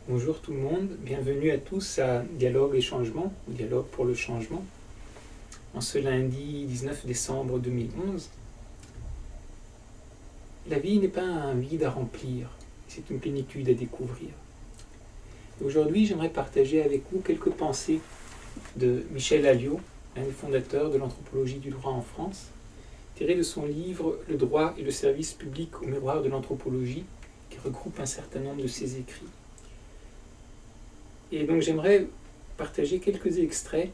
Bonjour tout le monde, bienvenue à tous à Dialogue et Changement, ou Dialogue pour le Changement, en ce lundi 19 décembre 2011. La vie n'est pas un vide à remplir, c'est une plénitude à découvrir. Aujourd'hui, j'aimerais partager avec vous quelques pensées de Michel Alliot, l'un des fondateurs de l'anthropologie du droit en France, tirées de son livre « Le droit et le service public au miroir de l'anthropologie », qui regroupe un certain nombre de ses écrits. Et donc j'aimerais partager quelques extraits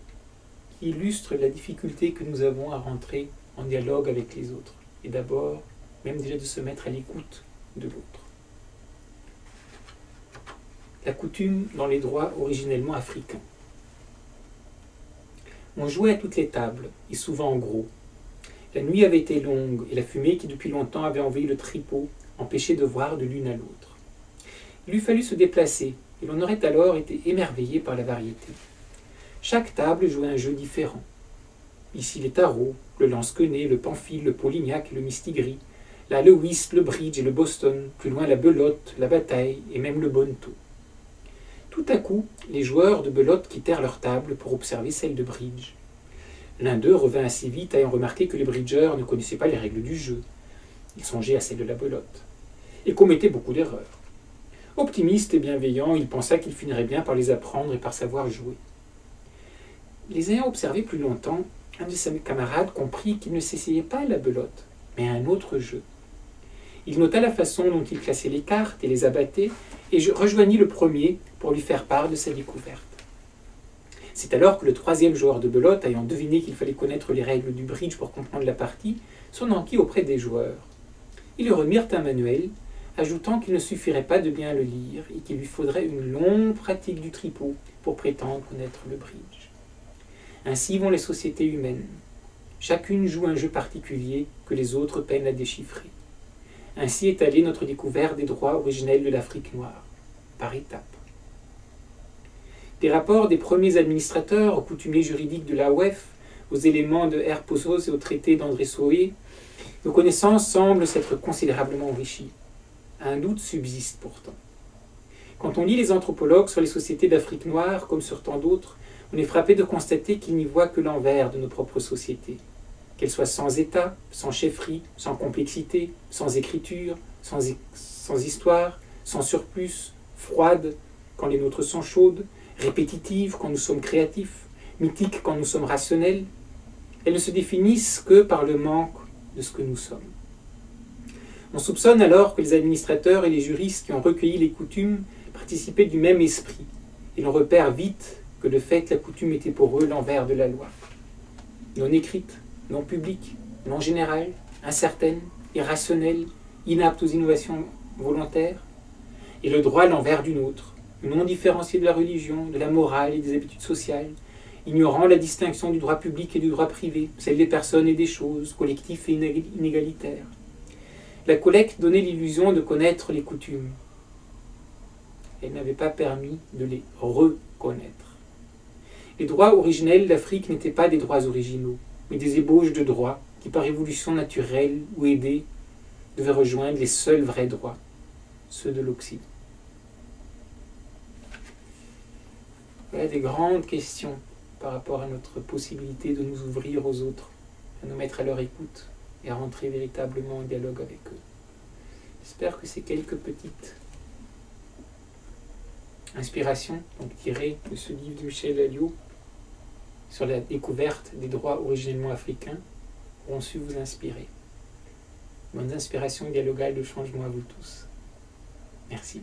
qui illustrent la difficulté que nous avons à rentrer en dialogue avec les autres. Et d'abord, même déjà de se mettre à l'écoute de l'autre. La coutume dans les droits originellement africains. On jouait à toutes les tables, et souvent en gros. La nuit avait été longue, et la fumée qui depuis longtemps avait envahi le tripot empêchait de voir de l'une à l'autre. Il eût fallu se déplacer, et l'on aurait alors été émerveillé par la variété. Chaque table jouait un jeu différent. Ici les tarots, le lance-quenet, le pamphile, le polignac et le mistigris. Là le whist, le bridge et le boston, plus loin la belote, la bataille et même le bonneteau. Tout à coup, les joueurs de belote quittèrent leur table pour observer celle de bridge. L'un d'eux revint assez vite ayant remarqué que les bridgeurs ne connaissaient pas les règles du jeu. Il songeait à celle de la belote et commettait beaucoup d'erreurs. Optimiste et bienveillant, il pensa qu'il finirait bien par les apprendre et par savoir jouer. Les ayant observés plus longtemps, un de ses camarades comprit qu'il ne s'essayait pas à la belote, mais à un autre jeu. Il nota la façon dont il classait les cartes et les abattait, et rejoignit le premier pour lui faire part de sa découverte. C'est alors que le troisième joueur de belote, ayant deviné qu'il fallait connaître les règles du bridge pour comprendre la partie, s'en enquit auprès des joueurs. Ils lui remirent un manuel, ajoutant qu'il ne suffirait pas de bien le lire et qu'il lui faudrait une longue pratique du tripot pour prétendre connaître le bridge. Ainsi vont les sociétés humaines. Chacune joue un jeu particulier que les autres peinent à déchiffrer. Ainsi est allée notre découverte des droits originels de l'Afrique noire, par étapes. Des rapports des premiers administrateurs aux coutumiers juridiques de l'AOF, aux éléments de R. Pozos et au traité d'André Soé, nos connaissances semblent s'être considérablement enrichies. Un doute subsiste pourtant. Quand on lit les anthropologues sur les sociétés d'Afrique noire, comme sur tant d'autres, on est frappé de constater qu'ils n'y voient que l'envers de nos propres sociétés. Qu'elles soient sans État, sans chefferie, sans complexité, sans écriture, sans histoire, sans surplus, froides quand les nôtres sont chaudes, répétitives quand nous sommes créatifs, mythiques quand nous sommes rationnels, elles ne se définissent que par le manque de ce que nous sommes. On soupçonne alors que les administrateurs et les juristes qui ont recueilli les coutumes participaient du même esprit, et l'on repère vite que de fait la coutume était pour eux l'envers de la loi. Non écrite, non publique, non générale, incertaine, irrationnelle, inapte aux innovations volontaires, et le droit l'envers d'une autre, non différencié de la religion, de la morale et des habitudes sociales, ignorant la distinction du droit public et du droit privé, celle des personnes et des choses, collectif et inégalitaire. La collecte donnait l'illusion de connaître les coutumes. Elle n'avait pas permis de les reconnaître. Les droits originels d'Afrique n'étaient pas des droits originaux, mais des ébauches de droits qui, par évolution naturelle ou aidée, devaient rejoindre les seuls vrais droits, ceux de l'Occident. Voilà des grandes questions par rapport à notre possibilité de nous ouvrir aux autres, à nous mettre à leur écoute et à rentrer véritablement en dialogue avec eux. J'espère que ces quelques petites inspirations tirées de ce livre de Michel Alliot sur la découverte des droits originellement africains auront su vous inspirer. Bonnes inspirations dialogales de changement à vous tous. Merci.